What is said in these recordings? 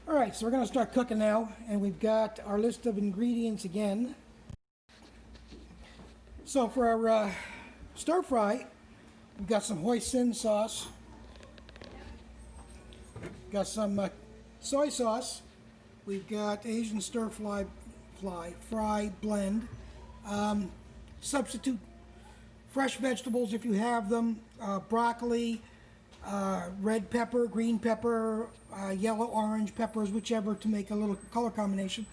All right, so we're going to start cooking now, and we've got our list of ingredients again. So for our stir fry, we've got some Hoisin sauce, got some soy sauce, we've got Asian stir fry blend, substitute fresh vegetables if you have them, broccoli, red pepper, green pepper, yellow, orange peppers, whichever, to make a little color combination.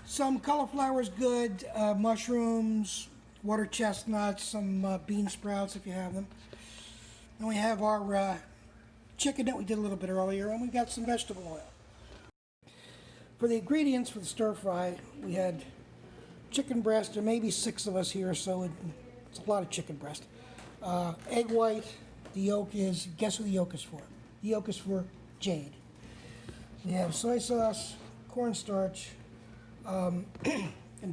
Some cauliflower is good, mushrooms, water chestnuts, some bean sprouts if you have them. And we have our chicken that we did a little bit earlier, and we've got some vegetable oil. For the ingredients for the stir fry, we had chicken breast. There may be 6 of us here, so it's a lot of chicken breast. Egg white. The yolk is, guess who the yolk is for? The yolk is for Jade. We have soy sauce, cornstarch, and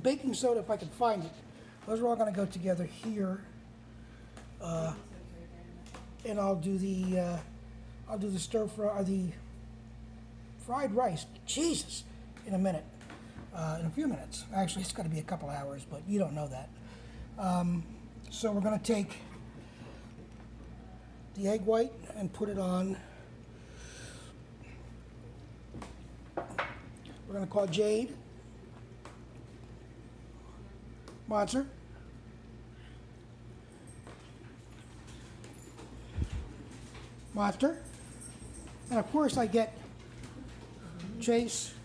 baking soda if I can find it. Those are all going to go together here. And I'll do the stir fry, the fried rice. Jesus, in a minute, in a few minutes. Actually, it's going to be a couple hours, but you don't know that. So we're going to take the egg white and put it on. We're going to call Jade. Monster. Monster. And of course I get Chase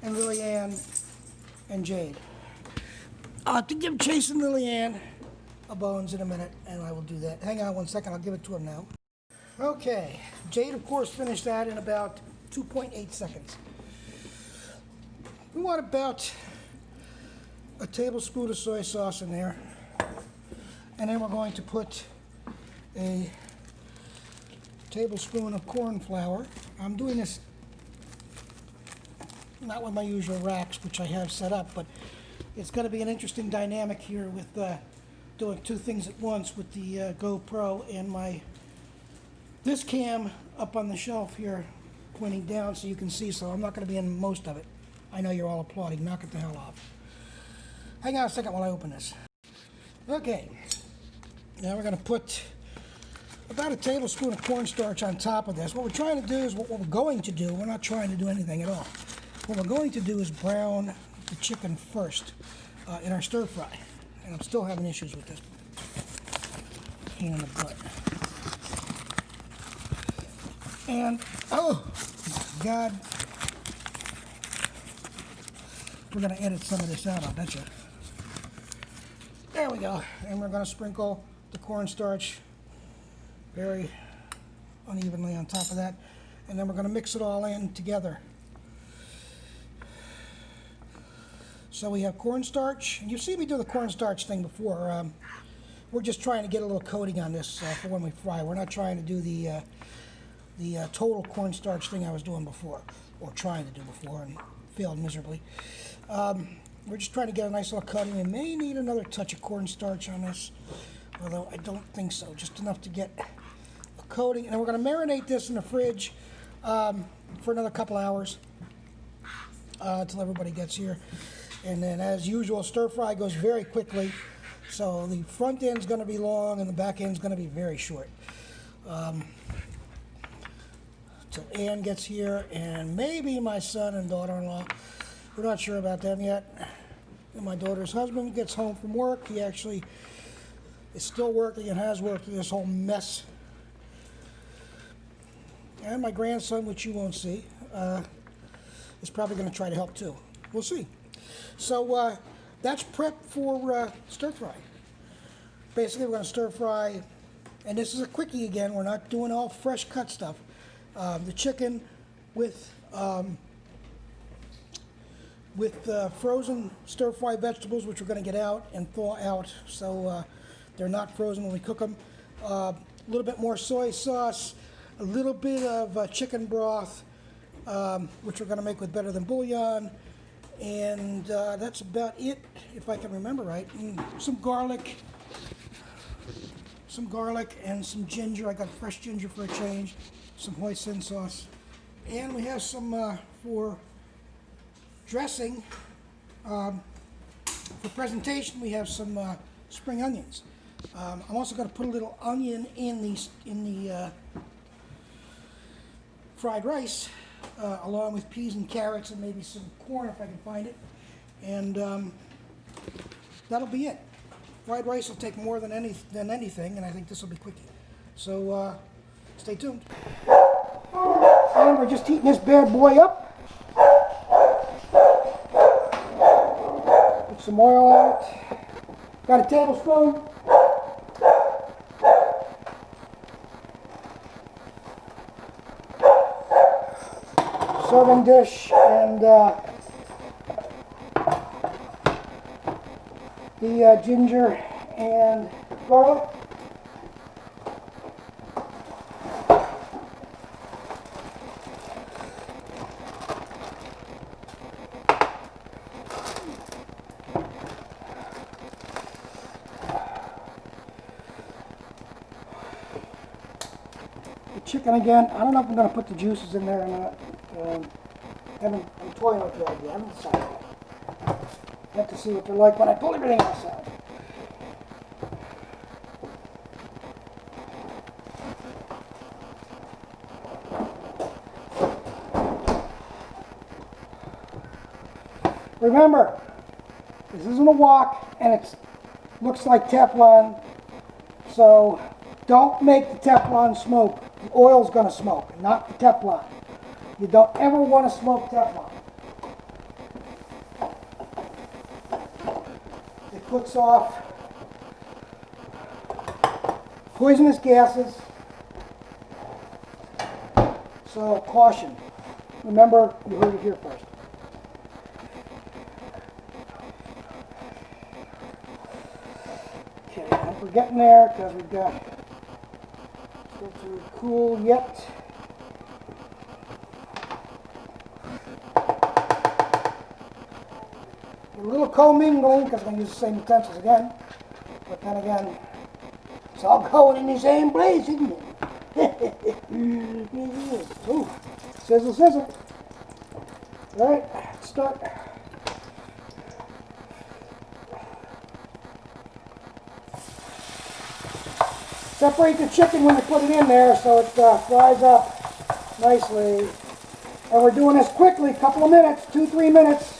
and Lillian and Jade. I'll have to give Chase and Lillian a bones in a minute, and I will do that. Hang on one second, I'll give it to him now. Okay, Jade of course finished that in about 2.8 seconds. We want about a tablespoon of soy sauce in there, and then we're going to put a tablespoon of corn flour. I'm doing this not with my usual racks, which I have set up, but it's going to be an interesting dynamic here with doing 2 things at once with the GoPro and this cam up on the shelf here pointing down so you can see, so I'm not going to be in most of it. I know you're all applauding. Knock it the hell off. Hang on a second while I open this. Okay, now we're going to put about a tablespoon of cornstarch on top of this. What we're trying to do is what we're going to do. We're not trying to do anything at all. What we're going to do is brown the chicken first in our stir fry. And I'm still having issues with this pain in the butt. And, oh, God. We're going to edit some of this out, I bet you. There we go. And we're going to sprinkle the cornstarch very unevenly on top of that. And then we're going to mix it all in together. So we have cornstarch, and you've seen me do the cornstarch thing before. We're just trying to get a little coating on this for when we fry. We're not trying to do the total cornstarch thing I was doing before, or trying to do before, and failed miserably. We're just trying to get a nice little coating. We may need another touch of cornstarch on this, although I don't think so. Just enough to get a coating. And then we're going to marinate this in the fridge for another couple hours until everybody gets here. And then, as usual, stir fry goes very quickly. So the front end's going to be long and the back end's going to be very short. Till Ann gets here, and maybe my son and daughter-in-law. We're not sure about them yet. And my daughter's husband gets home from work. He actually is still working and has worked through this whole mess. And my grandson, which you won't see, is probably going to try to help too. We'll see. So that's prep for stir fry. Basically, we're going to stir fry, and this is a quickie again. We're not doing all fresh cut stuff. The chicken with frozen stir fry vegetables, which we're going to get out and thaw out, so they're not frozen when we cook them. A little bit more soy sauce, a little bit of chicken broth, which we're going to make with better than bouillon. And that's about it, if I can remember right. And some garlic and some ginger. I got fresh ginger for a change. Some Hoisin sauce. And we have some for dressing, for presentation, we have some spring onions. I'm also going to put a little onion in the fried rice, along with peas and carrots and maybe some corn if I can find it. And that'll be it. Fried rice will take more than anything, and I think this will be quickie. So stay tuned. And we're just heating this bad boy up. Put some oil on it. Got a tablespoon. Serving dish, and the ginger and garlic. The chicken again. I don't know if I'm going to put the juices in there or not. I'm toying with the idea. I haven't decided yet. I have to see what they're like when I pull everything else out. Remember, this isn't a wok, and it looks like Teflon, so don't make the Teflon smoke. The oil's going to smoke, not the Teflon. You don't ever want to smoke Teflon. It puts off poisonous gases, so caution. Remember, you heard it here first. Okay, we're getting there because we've got still too cool yet. A little co-mingling because I'm going to use the same utensils again. But then again, it's all going in the same place, isn't it? Ooh, sizzle, sizzle. All right, let's start. Separate the chicken when you put it in there so it fries up nicely. And we're doing this quickly, a couple of minutes, 2-3 minutes.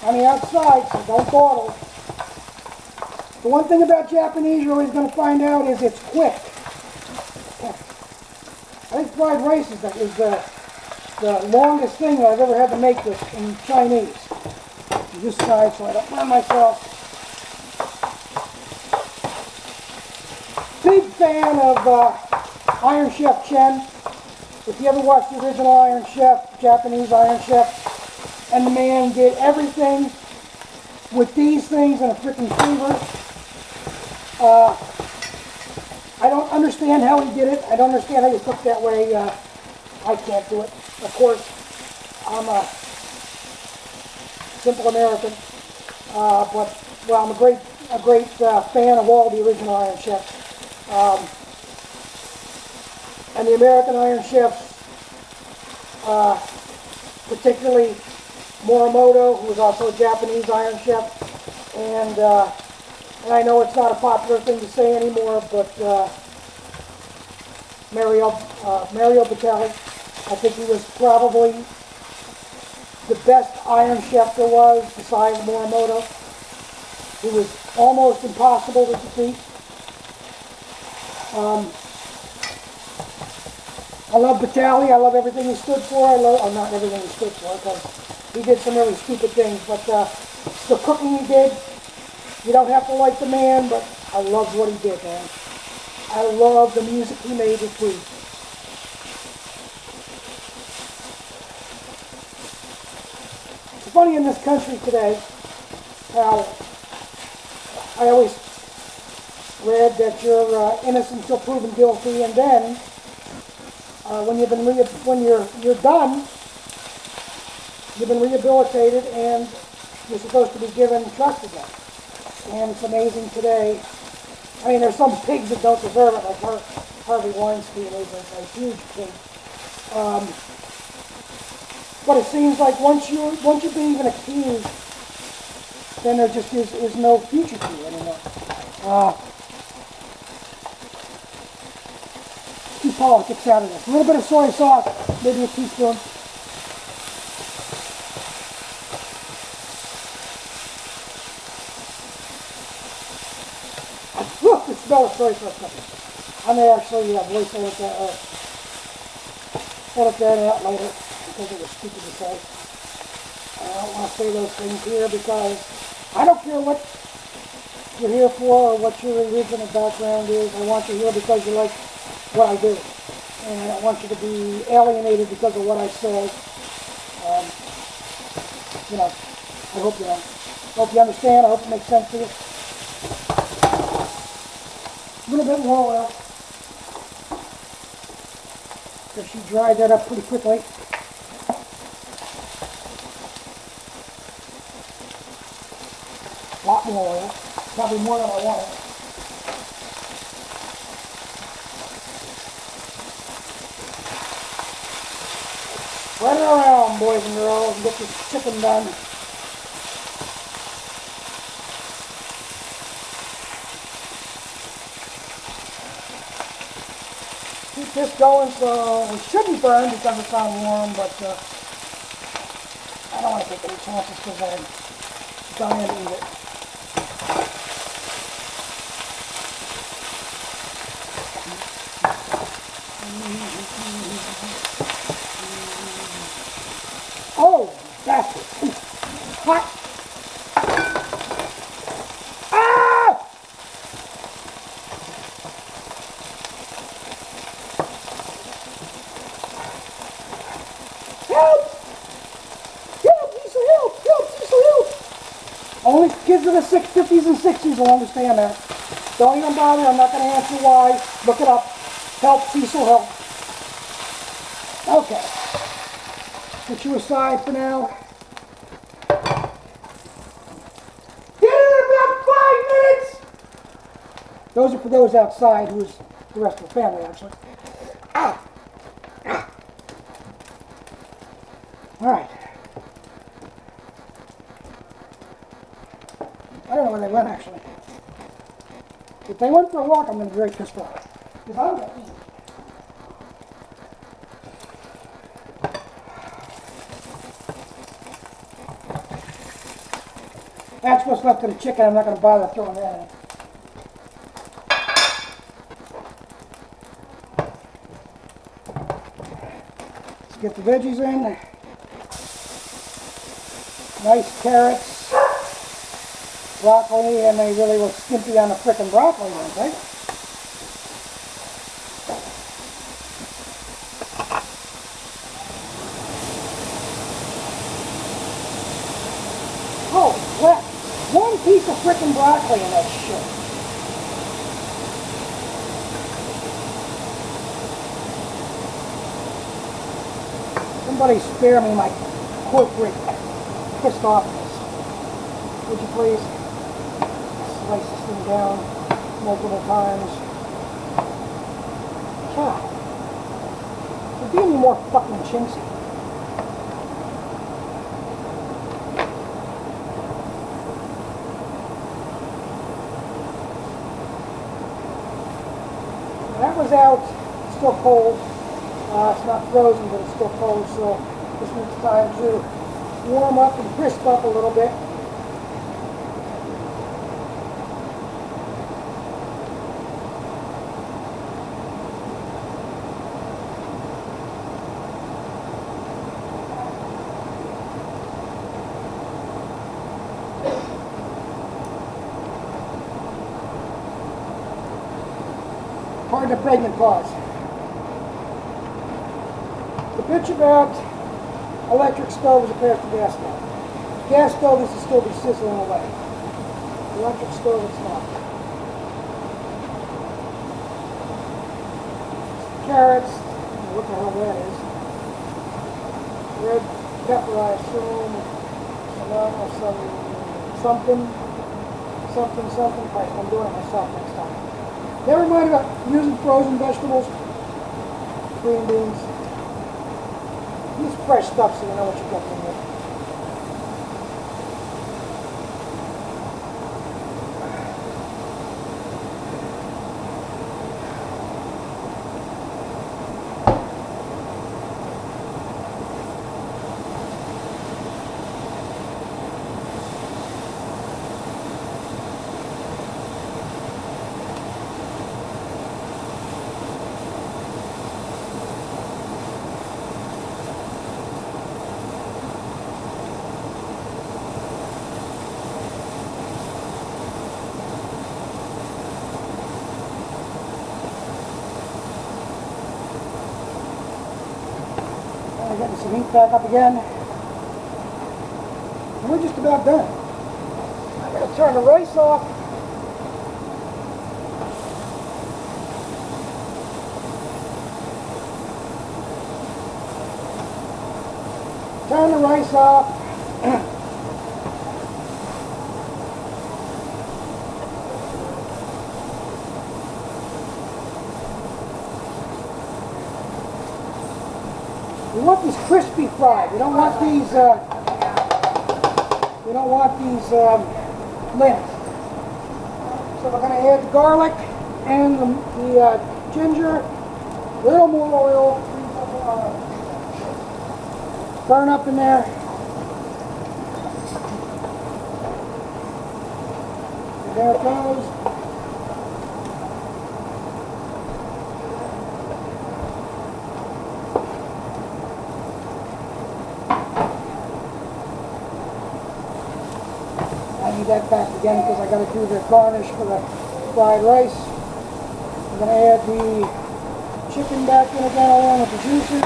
On the outside, so don't dawdle. The one thing about Japanese you're always going to find out is it's quick. I think fried rice is the longest thing that I've ever had to make this in Chinese. This side so I don't burn myself. Big fan of Iron Chef Chen. If you ever watched the original Iron Chef, Japanese Iron Chef, and the man did everything with these things in a freaking fever. I don't understand how he did it. I don't understand how you cook that way. I can't do it. Of course, I'm a simple American. But I'm a great fan of all the original Iron Chefs. And the American Iron Chefs, particularly Morimoto, who was also a Japanese Iron Chef, and I know it's not a popular thing to say anymore, but Mario Batali, I think he was probably the best Iron Chef there was, besides Morimoto. He was almost impossible to defeat. I love Batali. I love everything he stood for. Not everything he stood for, because he did some really stupid things, but the cooking he did, you don't have to like the man, but I loved what he did, man. I love the music he made with food. It's funny in this country today how I always read that you're innocent until proven guilty, and then when you're done, you've been rehabilitated and you're supposed to be given trust again. And it's amazing today. I mean, there's some pigs that don't deserve it, like Harvey Weinstein is a huge pig. But it seems like once you've been even accused, then there just is no future to you anymore. Keep politics out of this. A little bit of soy sauce, maybe a teaspoon. Look, the smell of soy sauce cooking. I may actually voice edit that out later because it was stupid to say. I don't want to say those things here because I don't care what you're here for or what your religion or background is. I want you here because you like what I do. And I don't want you to be alienated because of what I say. You know, I hope you don't. I hope you understand. I hope it makes sense to you. A little bit more oil. Because she dried that up pretty quickly. A lot more oil. Probably more than I wanted. Spread it around, boys and girls, and get this chicken done. Keep this going so it shouldn't burn because it's on warm, but I don't want to take any chances because I'm dying to eat it. Oh, that's it. Hot. Ah! Help! Help! Diesel, help! Help! Diesel, help! Only kids in the 50s and 60s will understand that. Don't even bother. I'm not going to answer why. Look it up. Help, Cecil, help. Okay. Put you aside for now. Get in about 5 minutes! Those are for those outside, who's the rest of the family, actually. Ah! Ah! All right. I don't know where they went, actually. If they went for a walk, I'm going to be very pissed off. Because I'm going to eat. That's what's left of the chicken. I'm not going to bother throwing that in. Let's get the veggies in. Nice carrots, broccoli, and they really were skimpy on the frickin' broccoli, weren't they? Oh, what? One piece of frickin' broccoli in that shit. Somebody spare me my corporate pissed offness. Would you please? Slice this thing down multiple times. God. It'd be any more fucking chintzy. That was out, it's still cold. It's not frozen, but it's still cold, so this needs time to warm up and crisp up a little bit. Pardon the pregnant pause. The bitch about electric stoves compared to gas stove. Gas stove is to still be sizzling away. Electric stove, it's not. Carrots, what the hell that is. Red pepper, I assume. Something. Christ, I'm doing it myself next time. Never mind about using frozen vegetables, green beans. Use fresh stuff so you know what you're cooking with. Getting some heat back up again. And we're just about done. I'm going to turn the rice off. Turn the rice off. You want these crispy fried. You don't want these. Limp. So we're going to add the garlic and the ginger. A little more oil. Burn up in there. And there it goes. I need that back again because I got to do the garnish for the fried rice. I'm going to add the chicken back in again along with the juices.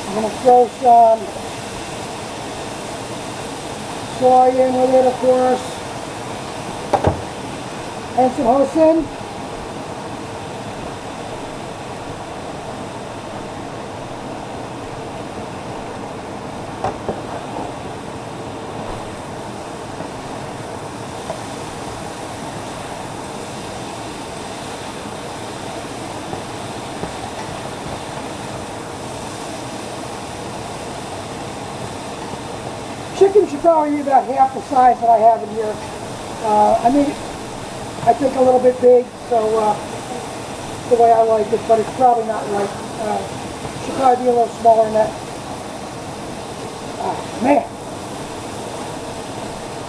I'm going to throw some soy in with it, of course, and some Hoisin. Chicken should probably be about half the size that I have in here. I mean, I think a little bit big, so the way I like it, but it's probably not right. Should probably be a little smaller than that. Man,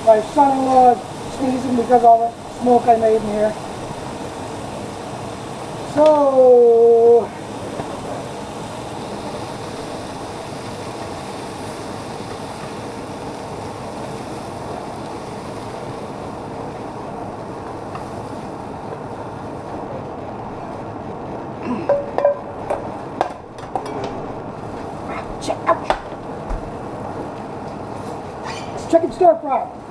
my son-in-law is sneezing because of all the smoke I made in here. So, chicken stir fry.